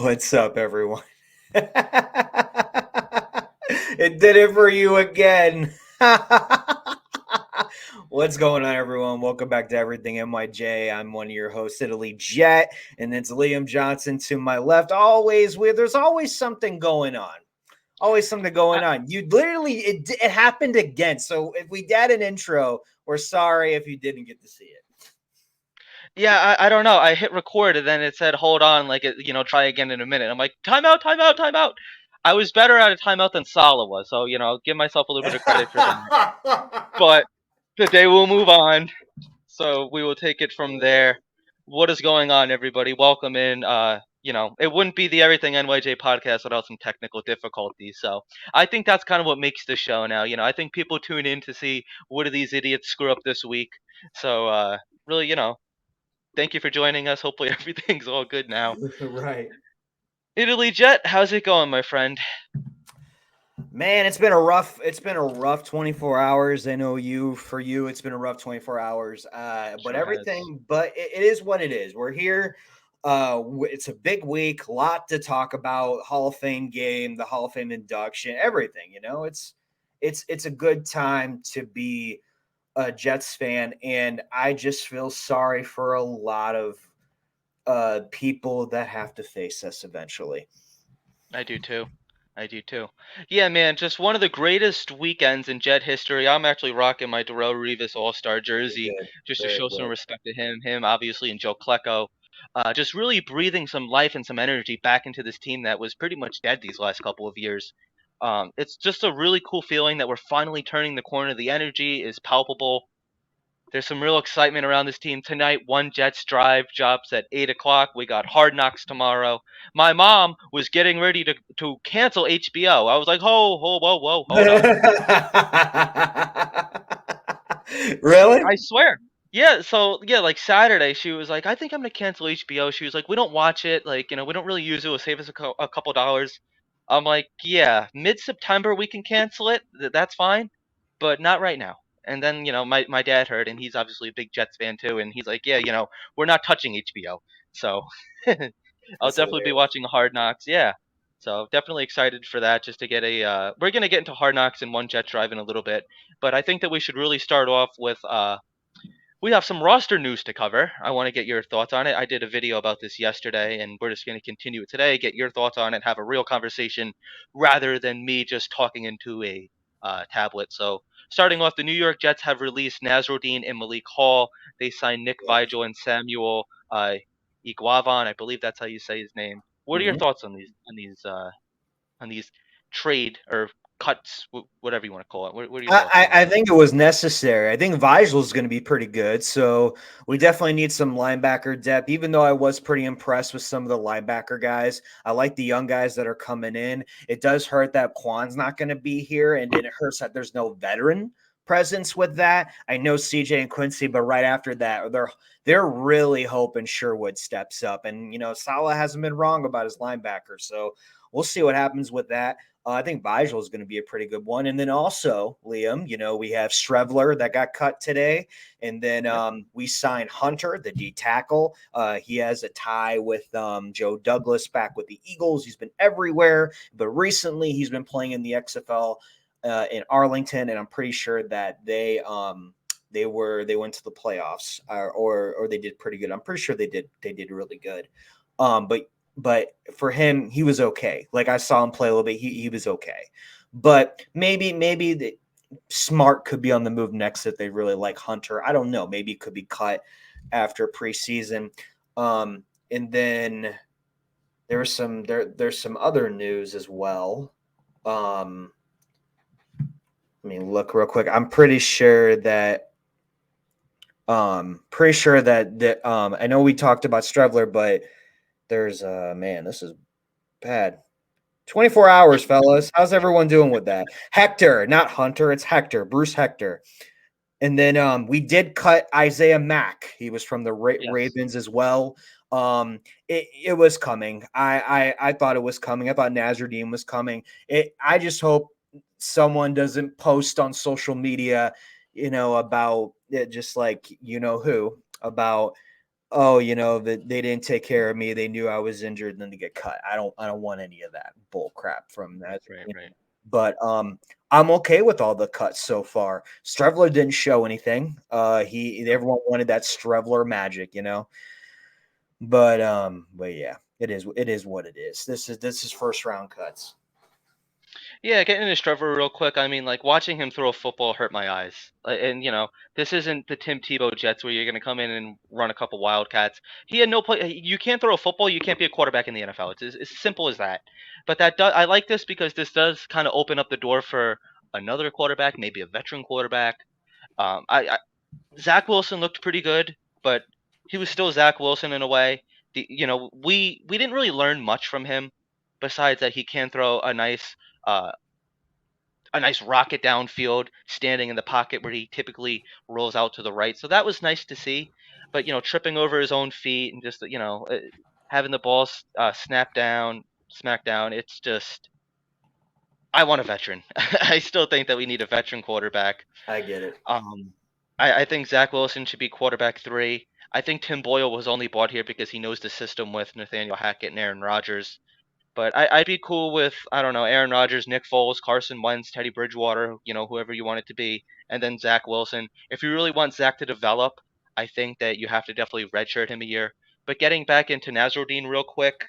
What's up, everyone? It did it for you again. What's going on, everyone? Welcome back to Everything NYJ. I'm one of your hosts, Italy Jet, and it's Liam Johnson to my left. There's always something going on. Always something going on. You literally, it happened again. So if we did an intro, we're sorry if you didn't get to see it. Yeah, I don't know. I hit record and then it said, hold on, try again in a minute. I'm like, timeout, timeout, timeout. I was better at a timeout than Salah was, so, I'll give myself a little bit of credit for that. But today we'll move on, so we will take it from there. What is going on, everybody? Welcome in. It wouldn't be the Everything NYJ podcast without some technical difficulties, so I think that's kind of what makes the show now. I think people tune in to see what do these idiots screw up this week. So, really, thank you for joining us. Hopefully everything's all good now. Right. Italy Jet, how's it going, my friend? Man, it's been a rough 24 hours. I know for you, it's been a rough 24 hours. But Sure has. it is what it is. We're here. It's a big week, lot to talk about. Hall of Fame game, the Hall of Fame induction, everything. It's a good time to be a Jets fan, and I just feel sorry for a lot of people that have to face us eventually. I do too. I do too. Yeah, man, just one of the greatest weekends in Jet history. I'm actually rocking my Darrell Revis All-Star Very jersey good. just to Very show some good. respect to him obviously, and Joe Klecko. Just really breathing some life and some energy back into this team that was pretty much dead these last couple of years. It's just a really cool feeling that we're finally turning the corner. The energy is palpable. There's some real excitement around this team tonight. One Jets drive drops at 8 o'clock. We got Hard Knocks tomorrow. My mom was getting ready to cancel HBO. I was like, whoa, hold on. Really? I swear. Yeah, so yeah, like Saturday, she was like, I think I'm gonna cancel HBO. She was like, we don't watch it. Like, we don't really use it. It'll save us a couple dollars. I'm like, yeah, mid-September we can cancel it. That's fine, but not right now. And then, my dad heard, and he's obviously a big Jets fan too, and he's like, yeah, we're not touching HBO. So I'll That's definitely be hilarious. watching Hard Knocks. Yeah. So definitely excited for that. Just to get we're gonna get into Hard Knocks and One Jet Drive in a little bit, but I think that we should really start off with we have some roster news to cover. I want to get your thoughts on it. I did a video about this yesterday, and we're just going to continue it today. Get your thoughts on it, have a real conversation, rather than me just talking into a tablet. So, starting off, the New York Jets have released Nasruddin and Malik Hall. They signed Nick Yep. Vigil and Samuel Iguavan. I believe that's how you say his name. What are your Mhm. thoughts on these trade or cuts, whatever you want to call it? What are your thoughts on I these? think it was necessary. I think Vigil is going to be pretty good. So we definitely need some linebacker depth, even though I was pretty impressed with some of the linebacker guys. I like the young guys that are coming in. It does hurt that Quan's not going to be here, and it hurts that there's no veteran presence with that. I know CJ and Quincy, but right after that, they're really hoping Sherwood steps up. And Salah hasn't been wrong about his linebacker. So we'll see what happens with that. I think Vigil is going to be a pretty good one. And then also, Liam, we have Strevler that got cut today. And then Yep. we signed Hunter, the D tackle. He has a tie with Joe Douglas back with the Eagles. He's been everywhere, but recently he's been playing in the XFL in Arlington. And I'm pretty sure that they went to the playoffs or they did pretty good. I'm pretty sure they did really good. But for him, he was okay. Like I saw him play a little bit. He was okay. But maybe the Smart could be on the move next if they really like Hunter. I don't know. Maybe it could be cut after preseason. And then there's some other news as well. Let me look real quick. I'm pretty sure that I know we talked about Strevler, but there's man, this is bad. 24 hours, fellas. How's everyone doing with that? Hector, not Hunter, it's Hector, Bruce Hector. And then we did cut Isaiah Mack. He was from the Yes. Ravens as well. It was coming. I thought it was coming. I thought Nasruddin was coming. I just hope someone doesn't post on social media, about it, just like who about oh, that they didn't take care of me. They knew I was injured, and then to get cut. I don't want any of that bull crap from that. Right. But I'm okay with all the cuts so far. Strevler didn't show anything. Everyone wanted that Strevler magic. But yeah, it is what it is. This is first round cuts. Yeah, getting into Trevor real quick. I mean, like watching him throw a football hurt my eyes. And this isn't the Tim Tebow Jets where you're gonna come in and run a couple wildcats. He had no play. You can't throw a football. You can't be a quarterback in the NFL. It's as simple as that. But I like this because this does kind of open up the door for another quarterback, maybe a veteran quarterback. I Zach Wilson looked pretty good, but he was still Zach Wilson in a way. We didn't really learn much from him, besides that he can throw uh, a nice rocket downfield, standing in the pocket where he typically rolls out to the right. So that was nice to see. But tripping over his own feet and just having the ball snap down, smack down. It's just I want a veteran. I still think that we need a veteran quarterback. I get it. I think Zach Wilson should be quarterback 3. I think Tim Boyle was only brought here because he knows the system with Nathaniel Hackett and Aaron Rodgers. But I'd be cool with, I don't know, Aaron Rodgers, Nick Foles, Carson Wentz, Teddy Bridgewater, whoever you want it to be, and then Zach Wilson. If you really want Zach to develop, I think that you have to definitely redshirt him a year. But getting back into Nasruddin real quick,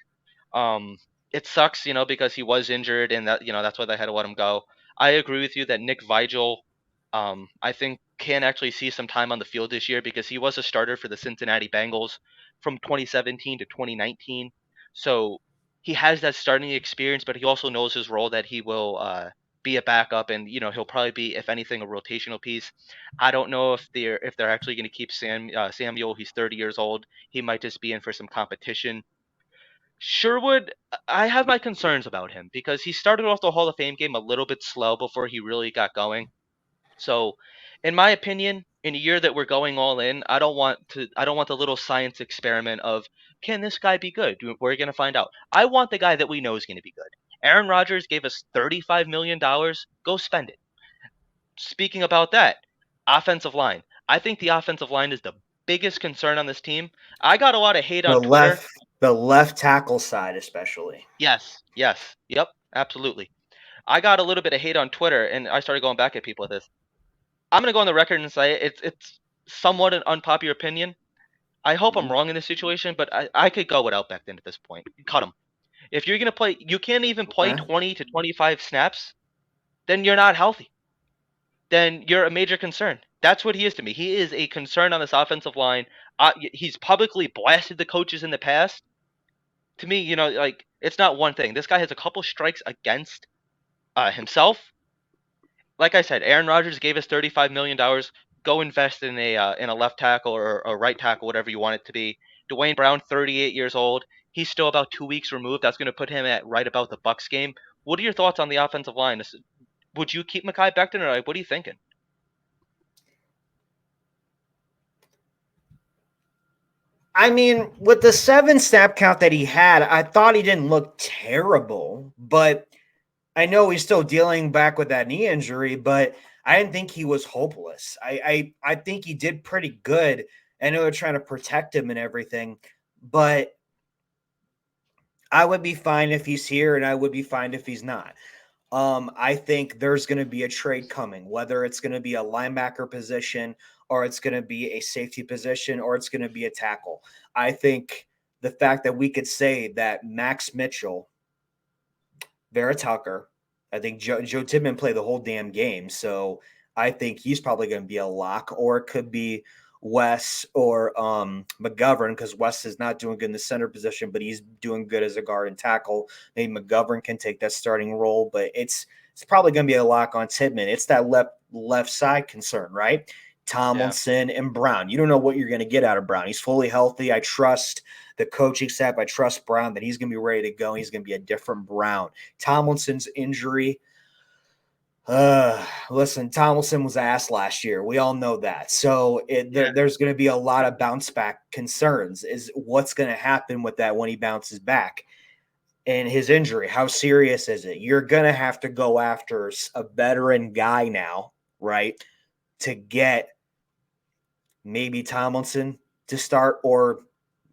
um, it sucks, because he was injured and that's why they had to let him go. I agree with you that Nick Vigil, I think can actually see some time on the field this year because he was a starter for the Cincinnati Bengals from 2017 to 2019. So he has that starting experience, but he also knows his role that he will be a backup, and he'll probably be, if anything, a rotational piece. I don't know if they're actually going to keep Samuel. He's 30 years old. He might just be in for some competition. Sherwood, I have my concerns about him because he started off the Hall of Fame game a little bit slow before he really got going. So, in my opinion, in a year that we're going all in, I don't want the little science experiment of can this guy be good? We're going to find out. I want the guy that we know is going to be good. Aaron Rodgers gave us $35 million. Go spend it. Speaking about that, offensive line. I think the offensive line is the biggest concern on this team. I got a lot of hate The on Twitter. left tackle side, especially. Yes, yep, absolutely. I got a little bit of hate on Twitter, and I started going back at people with this. I'm gonna go on the record and say it's somewhat an unpopular opinion. I hope I'm wrong in this situation, but I could go without Becton at this point. Cut him. If you're gonna play, you can't even play 20 to 25 snaps, then you're not healthy. Then you're a major concern. That's what he is to me. He is a concern on this offensive line. He's publicly blasted the coaches in the past. To me, like it's not one thing. This guy has a couple strikes against himself. Like I said, Aaron Rodgers gave us $35 million. Go invest in a left tackle or a right tackle, whatever you want it to be. Dwayne Brown, 38 years old. He's still about 2 weeks removed. That's going to put him at right about the Bucks game. What are your thoughts on the offensive line? Would you keep Mekhi Becton, or what are you thinking? I mean, with the 7 snap count that he had, I thought he didn't look terrible, but I know he's still dealing back with that knee injury, but I didn't think he was hopeless. I think he did pretty good. I know they're trying to protect him and everything, but I would be fine if he's here, and I would be fine if he's not. I think there's going to be a trade coming, whether it's going to be a linebacker position or it's going to be a safety position or it's going to be a tackle. I think the fact that we could say that Max Mitchell, Vera Tucker, I think Joe Tippmann played the whole damn game. So I think he's probably going to be a lock, or it could be Wes or McGovern, because Wes is not doing good in the center position, but he's doing good as a guard and tackle. Maybe McGovern can take that starting role, but it's probably going to be a lock on Tippmann. It's that left side concern, right? Tomlinson and Brown. You don't know what you're going to get out of Brown. He's fully healthy. I trust the coaching staff. I trust Brown that he's going to be ready to go. He's going to be a different Brown. Tomlinson's injury. Listen, Tomlinson was ass last year. We all know that. So there's going to be a lot of bounce back concerns. Is what's going to happen with that when he bounces back, and his injury. How serious is it? You're going to have to go after a veteran guy now, right, to get maybe Tomlinson to start, or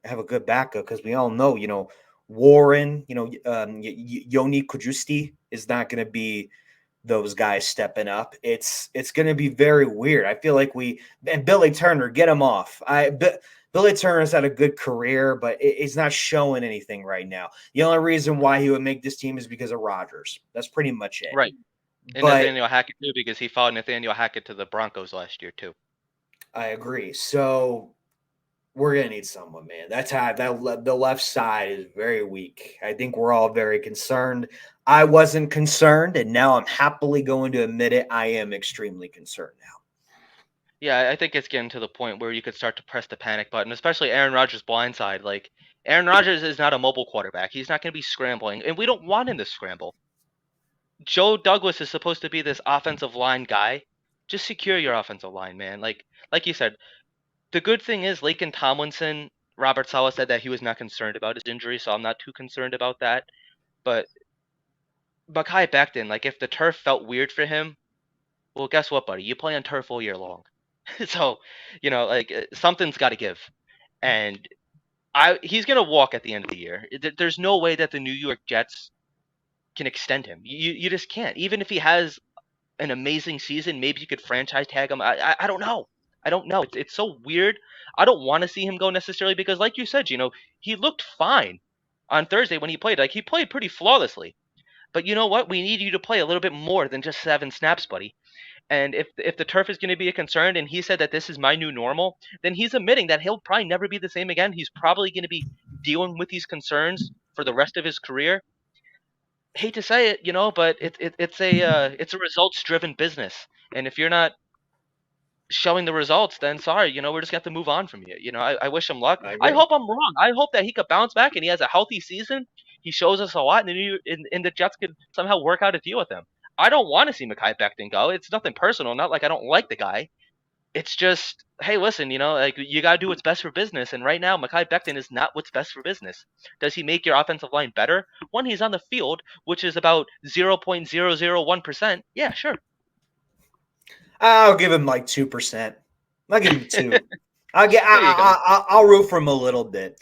have a good backup because we all know, Warren, Yoni Kujusti is not going to be those guys stepping up. It's going to be very weird. I feel like and Billy Turner, get him off. Billy Turner's had a good career, but he's not showing anything right now. The only reason why he would make this team is because of Rodgers. That's pretty much it. Right. And But Nathaniel Hackett too, because he followed Nathaniel Hackett to the Broncos last year too. I agree. So we're gonna need someone, man. The left side is very weak. I think we're all very concerned. I wasn't concerned, and now I'm happily going to admit it. I am extremely concerned now. Yeah, I think it's getting to the point where you could start to press the panic button, especially Aaron Rodgers' blindside. Like, Aaron Rodgers is not a mobile quarterback. He's not going to be scrambling, and we don't want him to scramble. Joe Douglas is supposed to be this offensive line guy. Just secure your offensive line, man. Like you said, the good thing is Laken Tomlinson, Robert Saleh said that he was not concerned about his injury, so I'm not too concerned about that. But Mekhi Becton, like if the turf felt weird for him, well, guess what, buddy? You play on turf all year long. So, something's got to give. And he's going to walk at the end of the year. There's no way that the New York Jets can extend him. You just can't. Even if he has an amazing season, maybe you could franchise tag him. I don't know. I don't know. It's so weird. I don't want to see him go necessarily because, like you said, he looked fine on Thursday when he played. Like, he played pretty flawlessly. But you know what? We need you to play a little bit more than just 7 snaps, buddy. And if the turf is going to be a concern, and he said that this is my new normal, then he's admitting that he'll probably never be the same again. He's probably going to be dealing with these concerns for the rest of his career. Hate to say it, but it's a results driven business, and if you're not showing the results, then sorry, we're just gonna have to move on from you. I wish him luck. I hope I'm wrong. I hope that he could bounce back and he has a healthy season. He shows us a lot, and the Jets could somehow work out a deal with him. I don't want to see Mekhi Becton go. It's nothing personal. Not like I don't like the guy. It's just, hey, listen, like you gotta do what's best for business. And right now, Mekhi Becton is not what's best for business. Does he make your offensive line better when he's on the field, which is about 0.001%? Yeah, sure. I'll give him like 2%. I'll give him 2. I'll root for him a little bit.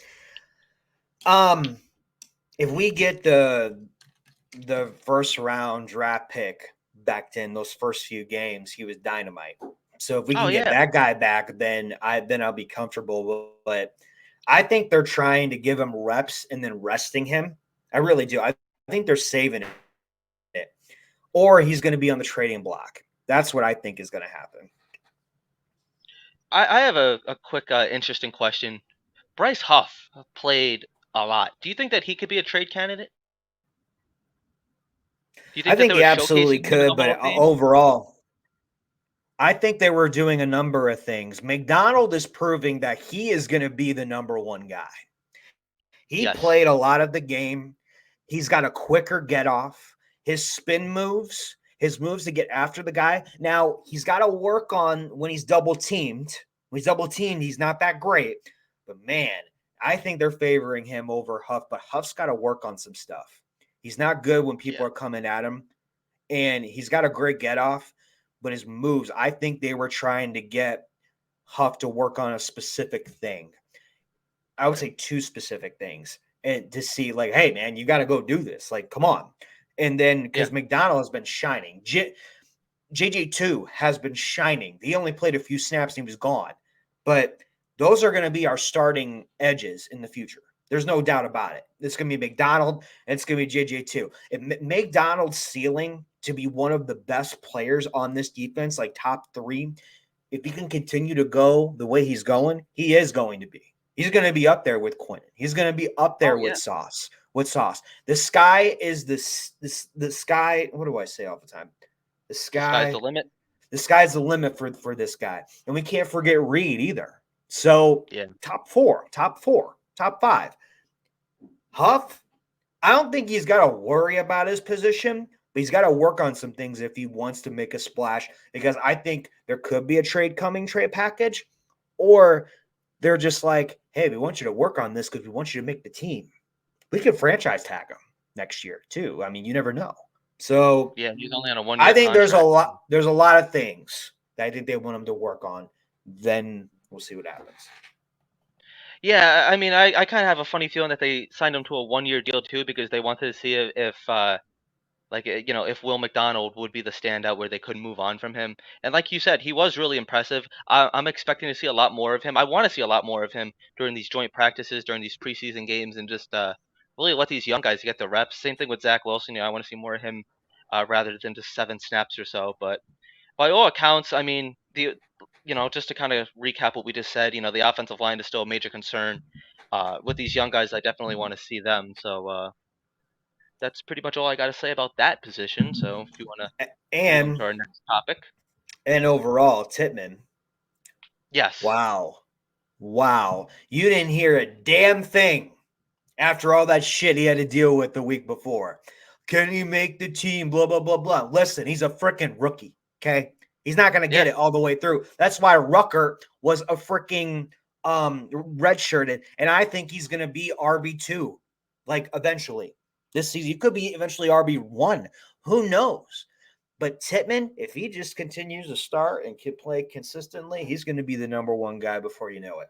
If we get the first round draft pick back in those first few games, he was dynamite. So if we can get that guy back, then I'll be comfortable. But I think they're trying to give him reps and then resting him. I really do. I think they're saving it. Or he's going to be on the trading block. That's what I think is going to happen. I have a quick, interesting question. Bryce Huff played a lot. Do you think that he could be a trade candidate? I think he absolutely could, but overall, I think they were doing a number of things. McDonald is proving that he is going to be the number one guy. He played a lot of the game. He's got a quicker get off. His spin moves, his moves to get after the guy. Now, he's got to work on when he's double teamed. When he's double teamed, he's not that great. But man, I think they're favoring him over Huff, but Huff's got to work on some stuff. He's not good when people are coming at him, and he's got a great get off, but his moves, I think they were trying to get Huff to work on a specific thing. I would say 2 specific things, and to see like, hey man, you got to go do this. Like, come on. And then because McDonald has been shining. JJ2 has been shining. He only played a few snaps and he was gone. But those are going to be our starting edges in the future. There's no doubt about it. It's going to be McDonald and it's going to be JJ2. If McDonald's ceiling to be one of the best players on this defense, like top 3, if he can continue to go the way he's going, he is going to be. He's going to be up there with Quinn. He's going to be up there with Sauce. The sky is the sky. What do I say all the time? The sky's the limit. The sky's the limit for this guy. And we can't forget Reed either. So top 4, top 5. Huff, I don't think he's got to worry about his position, but he's got to work on some things if he wants to make a splash, because I think there could be a trade package, or they're just like, hey, we want you to work on this because we want you to make the team. We could franchise tag him next year too. I mean, you never know. So he's only on a 1-year I think contract. there's a lot of things that I think they want him to work on. Then we'll see what happens. Yeah, I mean, I kind of have a funny feeling that they signed him to a 1-year deal too because they wanted to see if Will McDonald would be the standout where they could move on from him. And like you said, he was really impressive. I'm expecting to see a lot more of him. I want to see a lot more of him during these joint practices, during these preseason games, and just really let these young guys get the reps. Same thing with Zach Wilson. I want to see more of him rather than just 7 snaps or so. But by all accounts, I mean, just to kind of recap what we just said, the offensive line is still a major concern. With these young guys, I definitely want to see them. So that's pretty much all I got to say about that position. So if you want to move on to And our next topic. overall, Titman. Yes. Wow. You didn't hear a damn thing after all that shit he had to deal with the week before. Can he make the team? Blah, blah, blah, blah. Listen, he's a freaking rookie. Okay. He's not going to get Yeah. it all the way through. That's why Rucker was a freaking redshirted. And I think he's going to be RB2, like eventually this season. He could be eventually RB1. Who knows? But Titman, if he just continues to start and can play consistently, he's going to be the number one guy before you know it.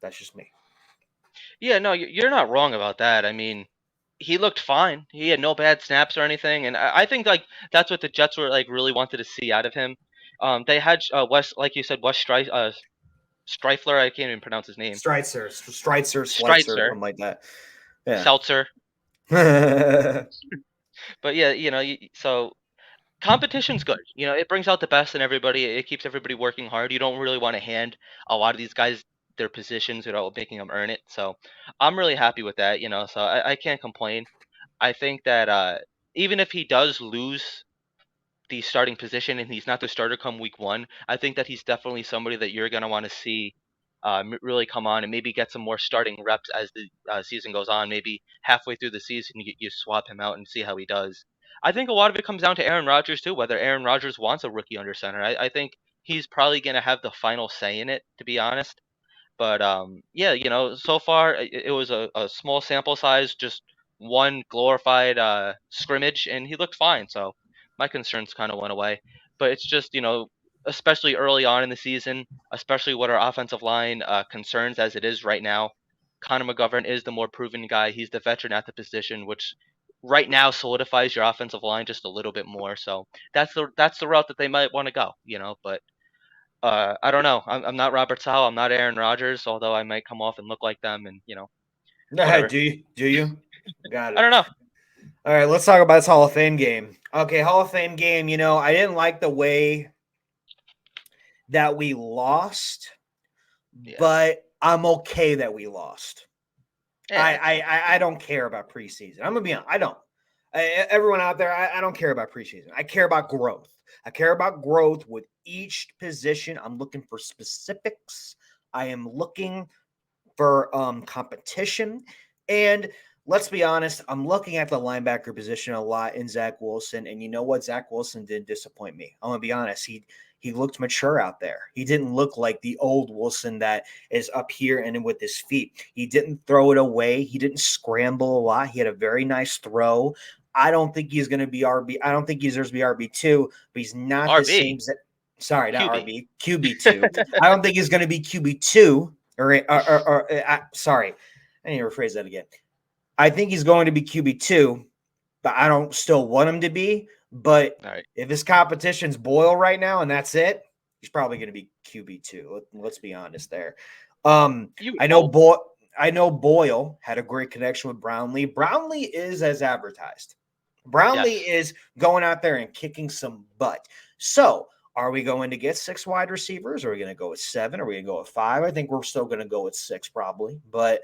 That's just me. Yeah, no, you're not wrong about that. I mean, he looked fine. He had no bad snaps or anything, and I think like that's what the Jets were like really wanted to see out of him. They had Wes, like you said, Streifler. I can't even pronounce his name. Streitzer, Schweitzer, Streitzer, something like that. Yeah. Seltzer. But yeah, so competition's good. It brings out the best in everybody. It keeps everybody working hard. You don't really want to hand a lot of these guys their positions without making them earn it. So I'm really happy with that. So I can't complain. I think that even if he does lose the starting position and he's not the starter come week 1, I think that he's definitely somebody that you're going to want to see really come on and maybe get some more starting reps as the season goes on. Maybe halfway through the season, you swap him out and see how he does. I think a lot of it comes down to Aaron Rodgers too, whether Aaron Rodgers wants a rookie under center. I think he's probably going to have the final say in it, to be honest. But yeah, so far it was a small sample size, just one glorified scrimmage, and he looked fine. So my concerns kind of went away. But it's just especially early on in the season, especially what our offensive line concerns as it is right now. Connor McGovern is the more proven guy. He's the veteran at the position, which right now solidifies your offensive line just a little bit more. So that's the route that they might want to go. But I don't know. I'm not Robert Sala. I'm not Aaron Rodgers, although I might come off and look like them, and whatever. Do you? Do you? Got I it. don't know. All right, let's talk about this Hall of Fame game. Okay, Hall of Fame game. I didn't like the way that we lost, Yeah. but I'm okay that we lost. Yeah. I don't care about preseason. I'm gonna be honest. I don't. Everyone out there, I don't care about preseason. I care about growth. I care about growth with each position. I'm looking for specifics. I am looking for competition. And let's be honest, I'm looking at the linebacker position a lot in Zach Wilson. And you know what? Zach Wilson didn't disappoint me. I'm gonna be honest. He looked mature out there. He didn't look like the old Wilson that is up here and with his feet. He didn't throw it away. He didn't scramble a lot. He had a very nice throw. I don't think he's going to be RB. I don't think he deserves to be RB2, but he's not RB. the same. Sorry, not QB. RB. QB2. I don't think he's going to be QB2. Sorry, I need to rephrase that again. I think he's going to be QB2, but I don't still want him to be. But Right. if his competition's Boyle right now and that's it, he's probably going to be QB2. Let's be honest there. I know Boyle had a great connection with Brownlee. Brownlee is as advertised. Brownlee is going out there and kicking some butt. So are we going to get 6 wide receivers? Are we going to go with 7? Are we going to go with 5? I think we're still going to go with 6 probably. But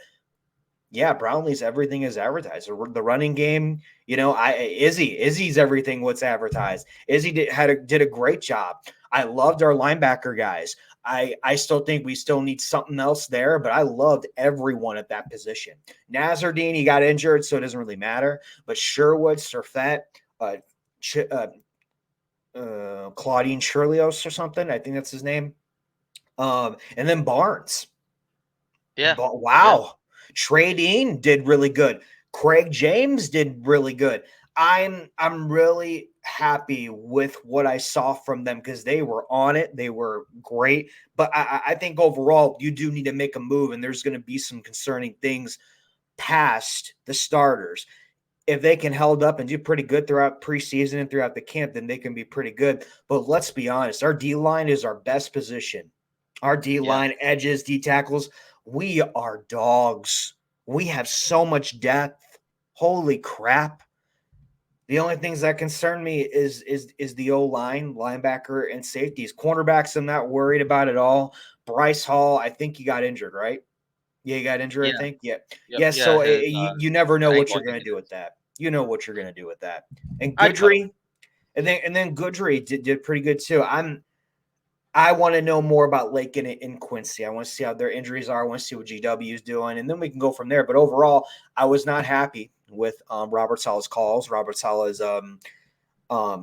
yeah, Brownlee's everything is advertised. The running game, Izzy's everything what's advertised. Izzy did a great job. I loved our linebacker guys. I still think we still need something else there, but I loved everyone at that position. Nazardine, he got injured, so it doesn't really matter. But Sherwood, Surfett, Claudine Shirlios or something, I think that's his name. And then Barnes. Yeah. Wow. Yeah. Trey Dean did really good. Craig James did really good. I'm really happy with what I saw from them because they were on it. They were great. But I think overall you do need to make a move, and there's going to be some concerning things past the starters. If they can hold up and do pretty good throughout preseason and throughout the camp, then they can be pretty good. But let's be honest, our D line is our best position. Our D Yeah. line, edges, D tackles, we are dogs. We have so much depth. Holy crap. The only things that concern me is the O line, linebacker, and safeties. Cornerbacks, I'm not worried about at all. Bryce Hall, I think he got injured, right? Yeah, he got injured, I Yeah. think. Yeah. Yep. Yeah, Yeah. so His you never know what ankle, you're I going think to it do is. with that. You know what you're going to do with that. And I'd cut him. And then Goodry did pretty good too. I want to know more about Lakin and Quincy. I want to see how their injuries are. I want to see what GW is doing, and then we can go from there. But overall, I was not happy with Robert Saleh's calls. Robert Saleh's um, uh,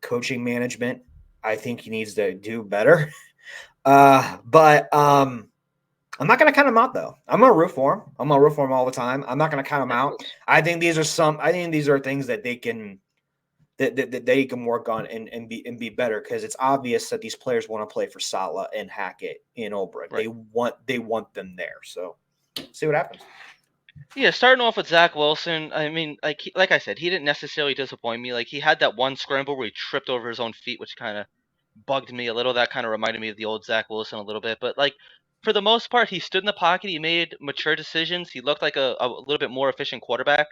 coaching management. I think he needs to do better. But I'm not going to count him out, though. I'm going to root for him. I'm going to root for him all the time. I'm not going to count him Of out. course. I think these are things that they can work on and be better because it's obvious that these players want to play for Saleh and Hackett and Ulbrich. Right. They want them there. So see what happens. Yeah, starting off with Zach Wilson, I mean, like I said, he didn't necessarily disappoint me. Like he had that one scramble where he tripped over his own feet, which kind of bugged me a little. That kind of reminded me of the old Zach Wilson a little bit. But like for the most part, he stood in the pocket. He made mature decisions. He looked like a little bit more efficient quarterback.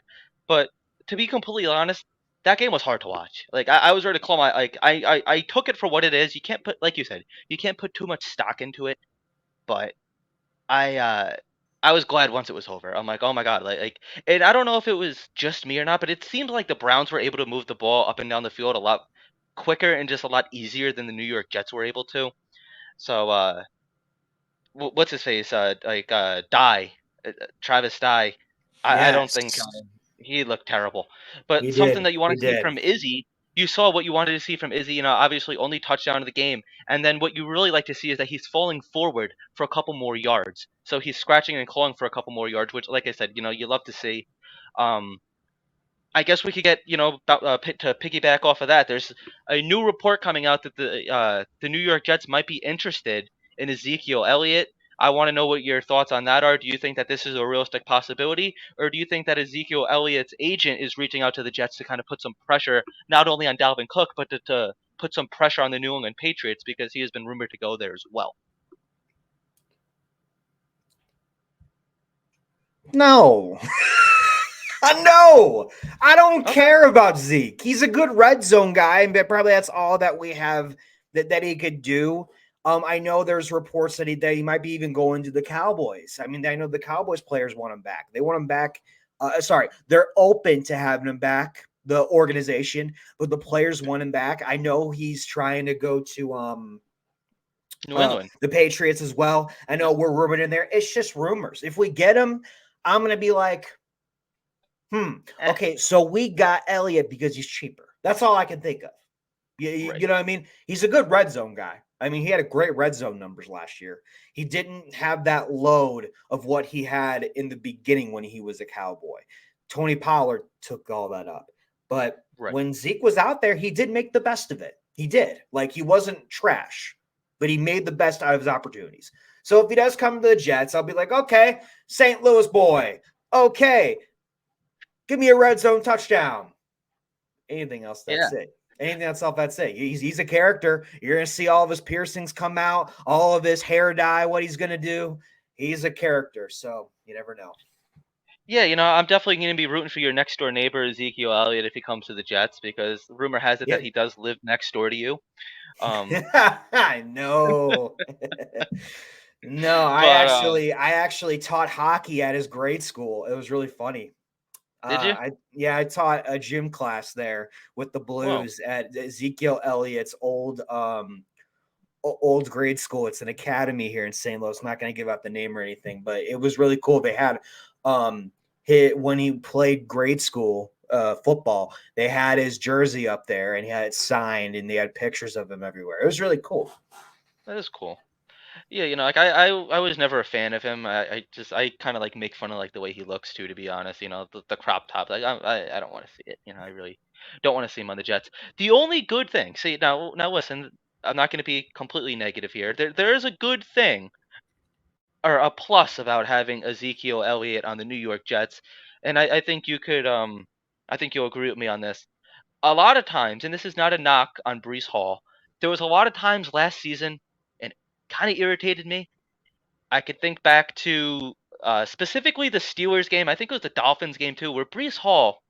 But to be completely honest, that game was hard to watch. Like I was ready to call my like I took it for what it is. You can't put like you said, you can't put too much stock into it. But I uh I was glad once it was over. I'm like, oh my god, and I don't know if it was just me or not, but it seemed like the Browns were able to move the ball up and down the field a lot quicker and just a lot easier than the New York Jets were able to. So what's his face? Travis Dye. I don't think Yes, he looked terrible. But he something did. that you want He to see did. from Izzy, you saw what you wanted to see from Izzy. Obviously only touchdown of the game, and then what you really like to see is that he's falling forward for a couple more yards. So he's scratching and clawing for a couple more yards, which, like I said, you love to see. Um, I guess we could get to piggyback off of that. There's a new report coming out that the New York Jets might be interested in Ezekiel Elliott. I want to know what your thoughts on that are. Do you think that this is a realistic possibility, or do you think that Ezekiel Elliott's agent is reaching out to the Jets to kind of put some pressure not only on Dalvin Cook but to put some pressure on the New England Patriots because he has been rumored to go there as well? No. No, I don't Okay. care about Zeke. He's a good red zone guy, but probably that's all that we have that he could do. I know there's reports that he might be even going to the Cowboys. I mean, I know the Cowboys players want him back. They want him back. Sorry, they're open to having him back. The organization, but the players want him back. I know he's trying to go to New England. the Patriots as well. I know we're rumored in there. It's just rumors. If we get him, I'm gonna be like, Eh, okay, so we got Elliott because he's cheaper. That's all I can think of. right. You know what I mean? He's a good red zone guy. I mean, he had a great red zone numbers last year. He didn't have that load of what he had in the beginning when he was a Cowboy. Tony Pollard took all that up. But Right. when Zeke was out there, he did make the best of it. He did. Like, he wasn't trash, but he made the best out of his opportunities. So if he does come to the Jets, I'll be like, okay, St. Louis boy. Okay, give me a red zone touchdown. Anything else, Yeah. that's it. Anything else, that's it. He's a character. You're going to see all of his piercings come out, all of his hair dye, what he's going to do. He's a character, so you never know. Yeah, I'm definitely going to be rooting for your next door neighbor, Ezekiel Elliott, if he comes to the Jets, because rumor has it Yeah. that he does live next door to you. I know. No, I But actually I actually taught hockey at his grade school. It was really funny. did you? I taught a gym class there with the Whoa. Blues at Ezekiel Elliott's old grade school. It's an academy here in St. Louis. I'm not going to give out the name or anything, but it was really cool. They had when he played grade school football, they had his jersey up there and he had it signed and they had pictures of him everywhere. It was really cool. That is cool. Yeah, like I was never a fan of him. I kind of like make fun of like the way he looks too, to be honest. The crop top. Like I don't want to see it. I really don't want to see him on the Jets. The only good thing, see now listen, I'm not going to be completely negative here. There is a good thing or a plus about having Ezekiel Elliott on the New York Jets, and I think you could I think you'll agree with me on this. A lot of times, and this is not a knock on Brees Hall, there was a lot of times last season, and kind of irritated me. I could think back to specifically the Steelers game. I think it was the Dolphins game too, where Brees Hall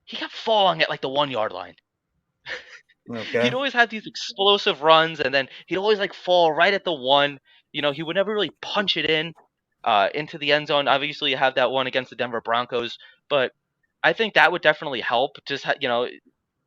he kept falling at like the 1 yard line. He'd Okay. always have these explosive runs, and then he'd always like fall right at the one. He would never really punch it in into the end zone. Obviously, you have that one against the Denver Broncos, but I think that would definitely help. Just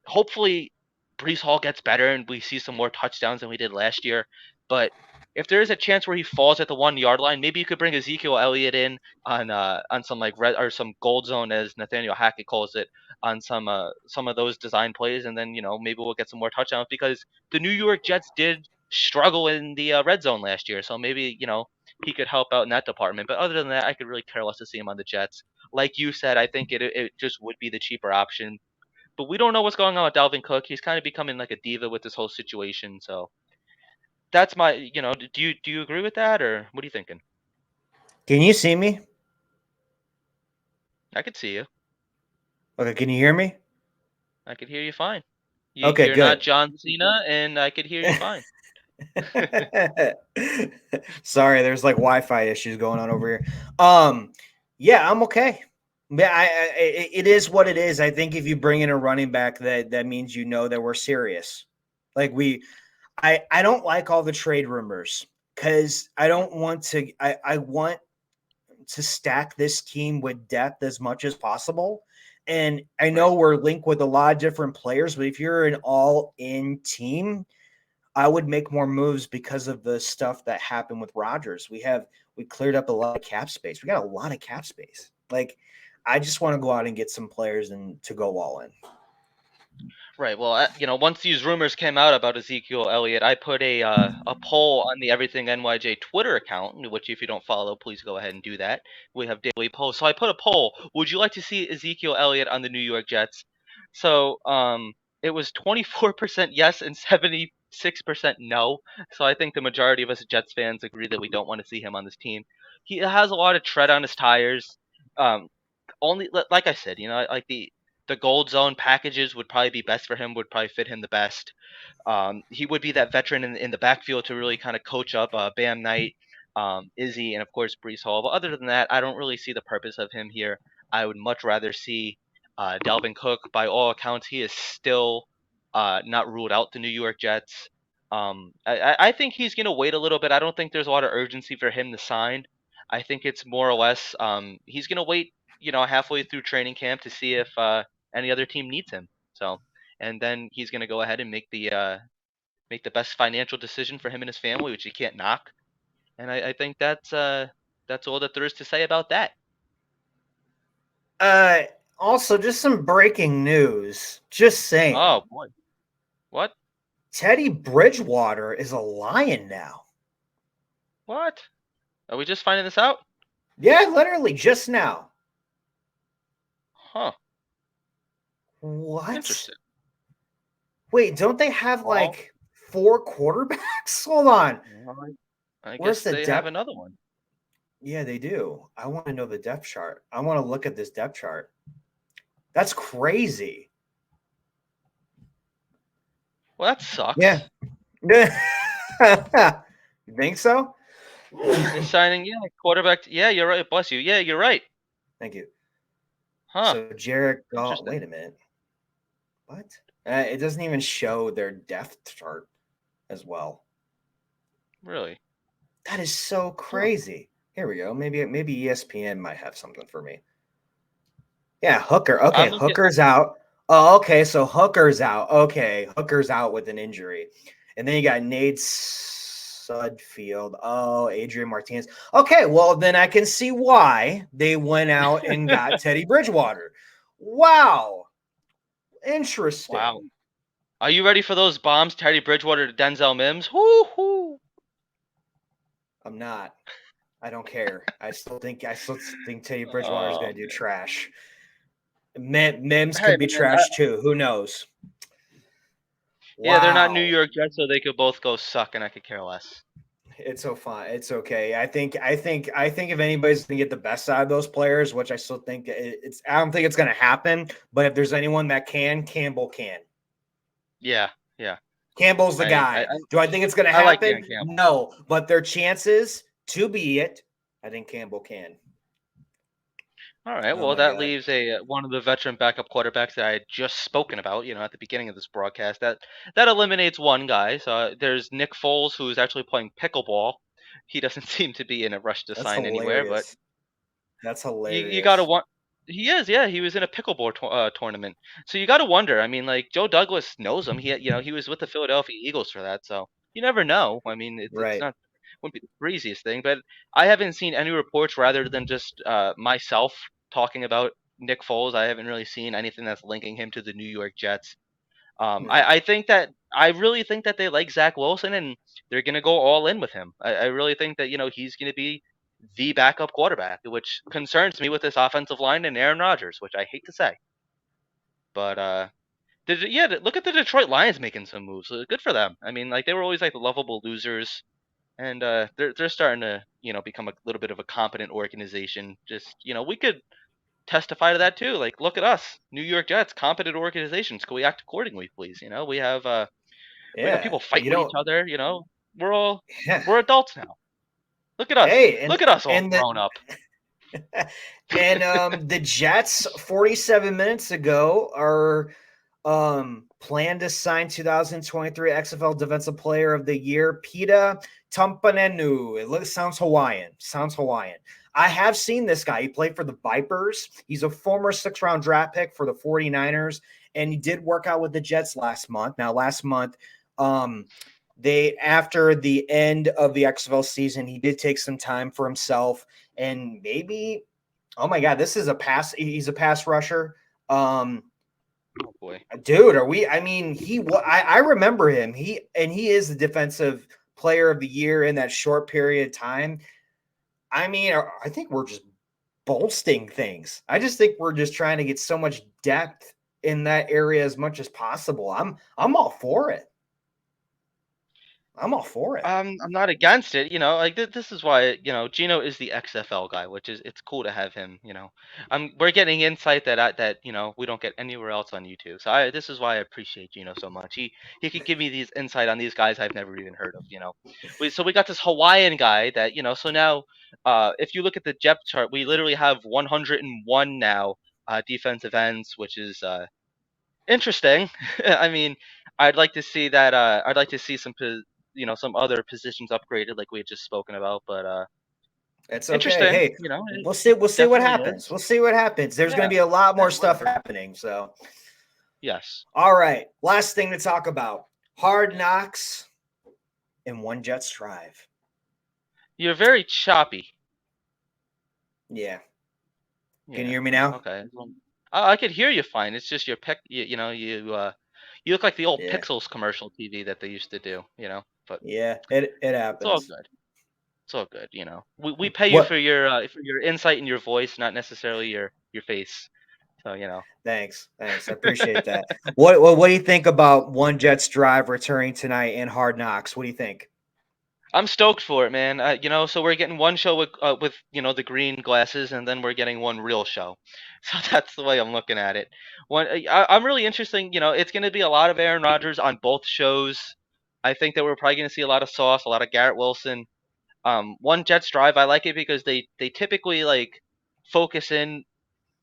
hopefully Brees Hall gets better and we see some more touchdowns than we did last year. But if there is a chance where he falls at the 1 yard line, maybe you could bring Ezekiel Elliott in on some like red or some gold zone, as Nathaniel Hackett calls it, on some of those design plays, and then maybe we'll get some more touchdowns because the New York Jets did struggle in the red zone last year. So maybe he could help out in that department. But other than that, I could really care less to see him on the Jets. Like you said, I think it just would be the cheaper option, but we don't know what's going on with Dalvin Cook. He's kind of becoming like a diva with this whole situation. So that's my, do you agree with that, or what are you thinking? Can you see me? I could see you. Okay, can you hear me? I could hear you fine. Okay, You're not good. John Cena, and I could hear you fine. Sorry, there's like Wi-Fi issues going on over here. Yeah, I'm okay. Yeah, it is what it is. I think if you bring in a running back, that means that we're serious. Like I don't like all the trade rumors because I don't want to. I want to stack this team with depth as much as possible. And I Right. know we're linked with a lot of different players, but if you're an all-in team, I would make more moves because of the stuff that happened with Rodgers. We cleared up a lot of cap space. We got a lot of cap space. Like, I just want to go out and get some players and to go all in. Right. Well, once these rumors came out about Ezekiel Elliott, I put a poll on the Everything NYJ Twitter account, which if you don't follow, please go ahead and do that. We have daily polls. So I put a poll: would you like to see Ezekiel Elliott on the New York Jets? So it was 24% yes and 76% no. So I think the majority of us Jets fans agree that we don't want to see him on this team. He has a lot of tread on his tires. Um, only like I said, like the gold zone packages would probably be best for him, would probably fit him the best. He would be that veteran in the backfield to really kind of coach up Bam Knight, Izzy, and of course Brees Hall. But other than that, I don't really see the purpose of him here. I would much rather see Dalvin Cook. By all accounts, he is still not ruled out the New York Jets. I think he's going to wait a little bit. I don't think there's a lot of urgency for him to sign. I think it's more or less he's going to wait, halfway through training camp to see if any other team needs him. So, and then he's going to go ahead and make the best financial decision for him and his family, which you can't knock. And I think that's all that there is to say about that. Uh, Also, just some breaking news. Just saying, Oh boy, what? Teddy Bridgewater is a Lion now. What? Are we just finding this out? Yeah, literally just now. Huh? What? Interesting. Wait, don't they have Well, like four quarterbacks? Hold on. I Where's guess the they have depth? another one. Yeah, they do. I want to know the depth chart. I want to look at this depth chart. That's crazy. Well, that Yeah. sucks. You think so? They're signing, quarterback. Yeah, you're right. Bless you. Yeah, you're right. Thank you. Huh? So Jarek Gall. Interesting. Wait a minute. What? It doesn't even show their depth chart as well. Really? That is so Huh. crazy. Here we go. Maybe ESPN might have something for me. Yeah, Hooker. Okay, I'm looking. Hooker's out. Oh, okay, so Hooker's out. Okay, Hooker's out with an injury. And then you got Nate Sudfield. Oh, Adrian Martinez. Okay, well, then I can see why they went out and got Teddy Bridgewater. Wow. Wow. Interesting. Are you ready for those bombs, Teddy Bridgewater to Denzel Mims? Whoo hoo! I'm not. I don't care. I still think Teddy Bridgewater is Oh going to do man. trash. Mims Hey could be man, trash too. Who knows? yeah, they're not New Wow. York Jets, so they could both go suck, and I could care less. It's so fine. It's okay. I think if anybody's gonna get the best out of those players, which I still think it's, I don't think it's gonna happen. But if there's anyone that can, Campbell can. Yeah, yeah. Campbell's the I I, guy. Do I think it's gonna I like happen? Dan Campbell. No, but their chances to be it, I think Campbell can. All right, Oh well my that god. leaves a one of the veteran backup quarterbacks that I had just spoken about, at the beginning of this broadcast. That eliminates one guy. So there's Nick Foles, who's actually playing pickleball. He doesn't seem to be in a rush to That's sign anywhere, but hilarious. That's you gotta hilarious. want. He is, yeah. He was in a pickleball tournament, so you gotta wonder. I mean, like Joe Douglas knows him. He was with the Philadelphia Eagles for that, so you never know. I mean, it's Right. not wouldn't be the craziest thing, but I haven't seen any reports rather than just myself talking about Nick Foles. I haven't really seen anything that's linking him to the New York Jets. Hmm. I really think that they like Zach Wilson and they're gonna go all in with him. I really think that he's gonna be the backup quarterback, which concerns me with this offensive line and Aaron Rodgers, which I hate to say. But look at the Detroit Lions making some moves. Good for them. I mean, like they were always like the lovable losers, and they're starting to become a little bit of a competent organization. Just we could testify to that too. Like, look at us, New York Jets, competent organizations. Can we act accordingly, please? We have Yeah. people fighting You with each know. other. We're all Yeah. we're adults now. Look at us. Hey, Look at us all and the grown up. and the Jets 47 minutes ago are planned to sign 2023 XFL Defensive Player of the Year, Pita Tumpanenu. Sounds Hawaiian. Sounds Hawaiian. I have seen this guy. He played for the Vipers. He's a former 6th-round draft pick for the 49ers, and he did work out with the Jets last month. Now, last month, they after the end of the XFL season, he did take some time for himself and maybe, oh my god, this is a pass. He's a pass rusher. Um, Oh boy. dude, are we? I mean, I remember him. He is the defensive player of the year in that short period of time. I mean, I think we're just bolstering things. I just think we're just trying to get so much depth in that area as much as possible. I'm all for it. I'm all for it. I'm not against it. Like this is why Gino is the XFL guy, which is it's cool to have him. We're getting insight that we don't get anywhere else on YouTube. So this is why I appreciate Gino so much. He could give me these insight on these guys I've never even heard of. So we got this Hawaiian guy that so now if you look at the depth chart, we literally have 101 now defensive ends, which is interesting. I mean, I'd like to see that. I'd like to see some other positions upgraded, like we had just spoken about. But It's okay. interesting. Hey, It, we'll see. it We'll see what definitely happens. is. We'll see what happens. There's going Yeah. to be a lot Yeah. more stuff Whatever. happening. So, Yes. all right. Last thing to talk about: Hard Knocks and One Jets Drive. You're very choppy. Yeah. Can you Yeah. hear me now? Okay. Well, I could hear you fine. It's just your pic. You look like the old Yeah. Pixels commercial TV that they used to do. But Yeah. It it's all happens. good. It's all good. We pay you What? for your insight and your voice, not necessarily your face. So Thanks. Thanks. I appreciate that. What do you think about One Jets Drive returning tonight and Hard Knocks? What do you think? I'm stoked for it, man. So we're getting one show with the green glasses, and then we're getting one real show. So that's the way I'm looking at it. I'm really interested. It's going to be a lot of Aaron Rodgers on both shows. I think that we're probably going to see a lot of Sauce, a lot of Garrett Wilson. One Jets Drive, I like it because they typically like focus in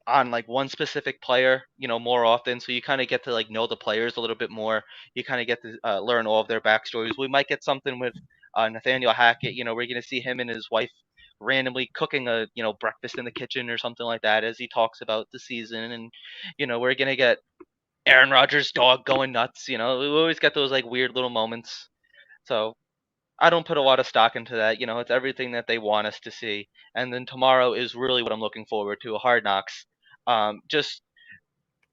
on like one specific player, more often. So you kind of get to like know the players a little bit more. You kind of get to learn all of their backstories. We might get something with Nathaniel Hackett. We're gonna see him and his wife randomly cooking a breakfast in the kitchen or something like that as he talks about the season, and we're gonna get Aaron Rodgers' dog going nuts. We always get those like weird little moments. So I don't put a lot of stock into that. It's everything that they want us to see. And then tomorrow is really what I'm looking forward to, a Hard Knocks. Just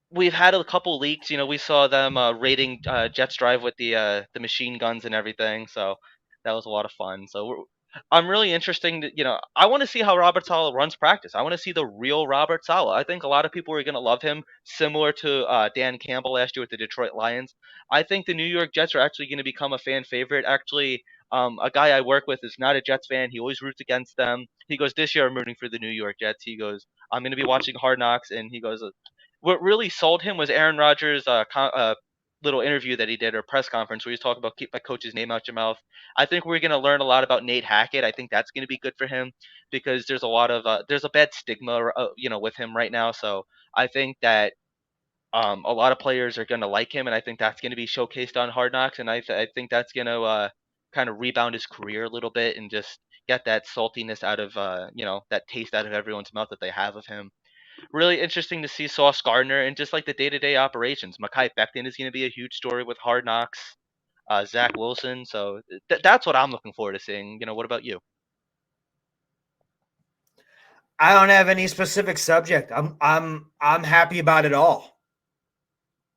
we've had a couple leaks. We saw them raiding Jets Drive with the machine guns and everything. So that was a lot of fun. So I'm really interesting to, I want to see how Robert Saleh runs practice. I want to see the real Robert Saleh. I think a lot of people are going to love him, similar to Dan Campbell last year with the Detroit Lions. I think the New York Jets are actually going to become a fan favorite. Actually, a guy I work with is not a Jets fan. He always roots against them. He goes, "This year I'm rooting for the New York Jets." He goes, "I'm going to be watching Hard Knocks," and he goes, "What really sold him was Aaron Rodgers' little interview that he did, or press conference, where he's talking about keep my coach's name out your mouth." I think we're going to learn a lot about Nate Hackett. I think that's going to be good for him because there's a lot of there's a bad stigma, with him right now. So I think that a lot of players are going to like him, and I think that's going to be showcased on Hard Knocks, and I think that's going to kind of rebound his career a little bit and just get that saltiness out of that taste out of everyone's mouth that they have of him. Really interesting to see Sauce Gardner and just like the day-to-day operations. Mekhi Becton is going to be a huge story with Hard Knocks. Zach Wilson. So that's what I'm looking forward to seeing. What about you? I don't have any specific subject. I'm happy about it all.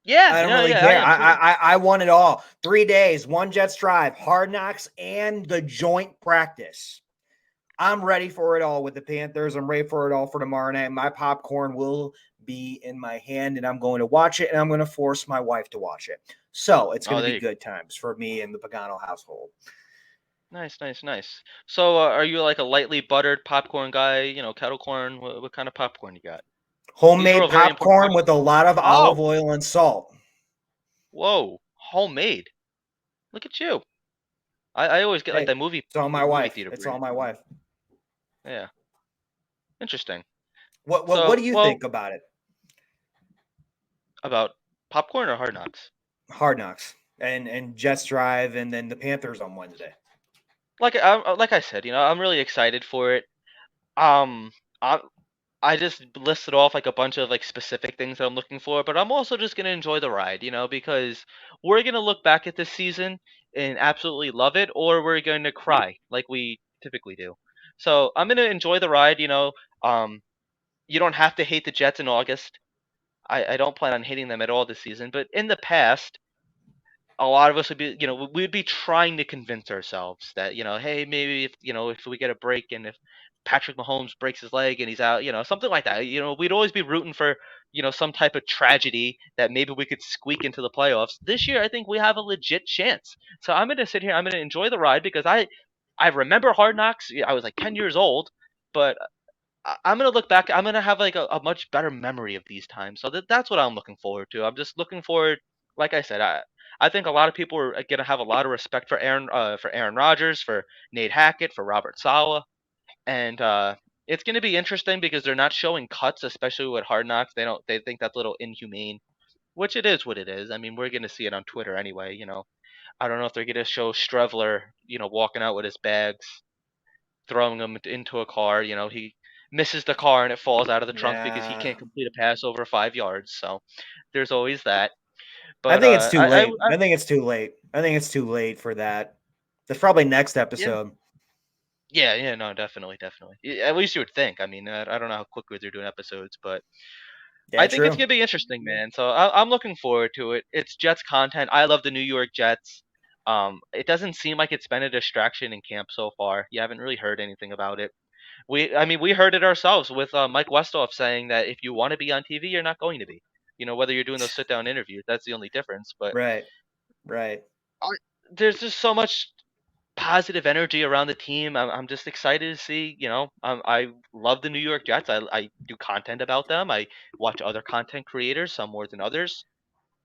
Yeah, I don't really I care. am too. I want it all. 3 days, 1 Jets drive, Hard Knocks, and the joint practice. I'm ready for it all with the Panthers. I'm ready for it all for tomorrow night. My popcorn will be in my hand, and I'm going to watch it, and I'm going to force my wife to watch it. So it's going to be good times for me and the Pagano household. Nice. So are you like a lightly buttered popcorn guy? Kettle corn? What kind of popcorn you got? These are Homemade all very important popcorn with questions. a lot of Oh, olive oil and salt. whoa, homemade. Look at you. I always get like Hey, that movie it's all my movie wife. theater It's all brand. my wife. Yeah, interesting. What So, do you well, think about it? about popcorn or Hard Knocks? Hard Knocks and Jets drive, and then the Panthers on Wednesday. Like I said, I'm really excited for it. Um, I I just listed off like a bunch of like specific things that I'm looking for, but I'm also just gonna enjoy the ride, because we're gonna look back at this season and absolutely love it, or we're going to cry like we typically do. So I'm gonna enjoy the ride. Um, you don't have to hate the Jets in August. I don't plan on hating them at all this season, but in the past, a lot of us would be, we'd be trying to convince ourselves that, hey, maybe if we get a break and if Patrick Mahomes breaks his leg and he's out, something like that, we'd always be rooting for, some type of tragedy that maybe we could squeak into the playoffs. This year, I think we have a legit chance. So I'm going to sit here, I'm going to enjoy the ride because I remember Hard Knocks. I was like 10 years old, but I'm gonna look back. I'm gonna have like a much better memory of these times. So that's what I'm looking forward to. I'm just looking forward. Like I said, I think a lot of people are gonna have a lot of respect for Aaron Rodgers, for Nate Hackett, for Robert Saleh, and it's gonna be interesting because they're not showing cuts, especially with Hard Knocks. They think that's a little inhumane, which it is what it is. I mean, we're gonna see it on Twitter anyway. I don't know if they're gonna show Strevler, walking out with his bags, throwing him into a car. He misses the car and it falls out of the trunk because he Yeah, can't complete a pass over 5 yards. So there's always that. I But think it's too late. I think it's too late. I think it's too late for that. That's probably next yeah, episode. yeah, no, definitely. At least you would think. I mean, I don't know how quickly they're doing episodes, but Yeah, I think it's true. gonna be interesting, man. So I'm looking forward to it. It's Jets content. I love the New York Jets. It doesn't seem like it's been a distraction in camp so far. You haven't really heard anything about it. I mean, we heard it ourselves with Mike Westhoff saying that if you want to be on TV, you're not going to be. Whether you're doing those sit down interviews, that's the only difference. But Right, right. I, there's just so much positive energy around the team. I'm just excited to see. I love the New York Jets. I do content about them. I watch other content creators, some more than others,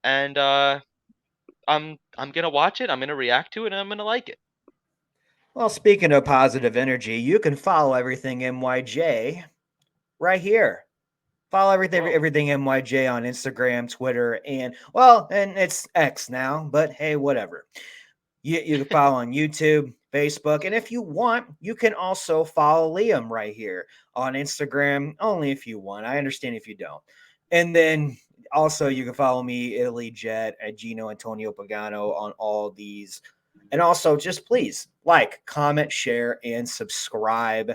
and I'm gonna watch it. I'm gonna react to it, and I'm gonna like it. Well, speaking of positive energy, you can follow everything NYJ right here. Follow Whoa. everything NYJ on Instagram, Twitter, and it's X now, but hey, whatever. You can follow on YouTube, Facebook, and if you want, you can also follow Liam right here on Instagram, only if you want. I understand if you don't. And then also you can follow me, Italy Jet, at Gino Antonio Pagano on all these. And also just please like, comment, share, and subscribe.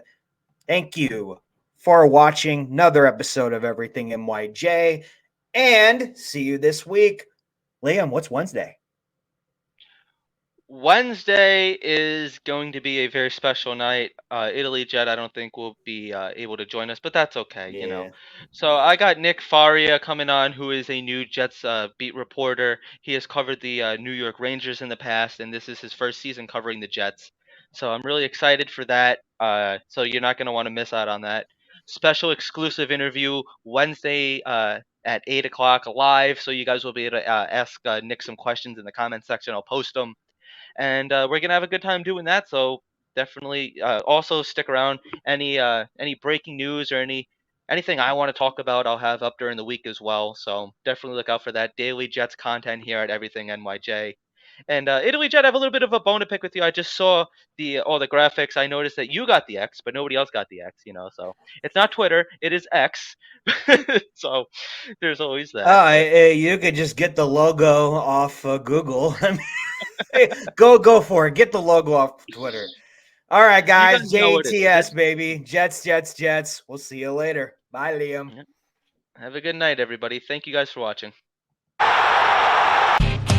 Thank you for watching another episode of Everything NYJ. And see you this week. Liam, what's Wednesday? Wednesday is going to be a very special night. Italy Jet, I don't think will be able to join us, but that's okay, you know. Yeah. So I got Nick Faria coming on, who is a new Jets beat reporter. He has covered the New York Rangers in the past, and this is his first season covering the Jets. So I'm really excited for that. So you're not going to want to miss out on that. Special exclusive interview Wednesday at 8 o'clock live, so you guys will be able to ask Nick some questions in the comment section. I'll post them, and we're gonna have a good time doing that. So definitely, also stick around. Any breaking news or anything I want to talk about, I'll have up during the week as well. So definitely look out for that daily Jets content here at Everything NYJ. And Italy Jet, I have a little bit of a bone to pick with you. I just saw the all the graphics. I noticed that you got the X, but nobody else got the X. You know, so it's not Twitter, it is X. So there's always that. But You could just get the logo off Google. I mean, go for it. Get the logo off Twitter. All right, you guys guys. know what it is. JTS, baby. Jets, Jets, Jets. We'll see you later. Bye, Liam. Have a good night, everybody. Thank you guys for watching.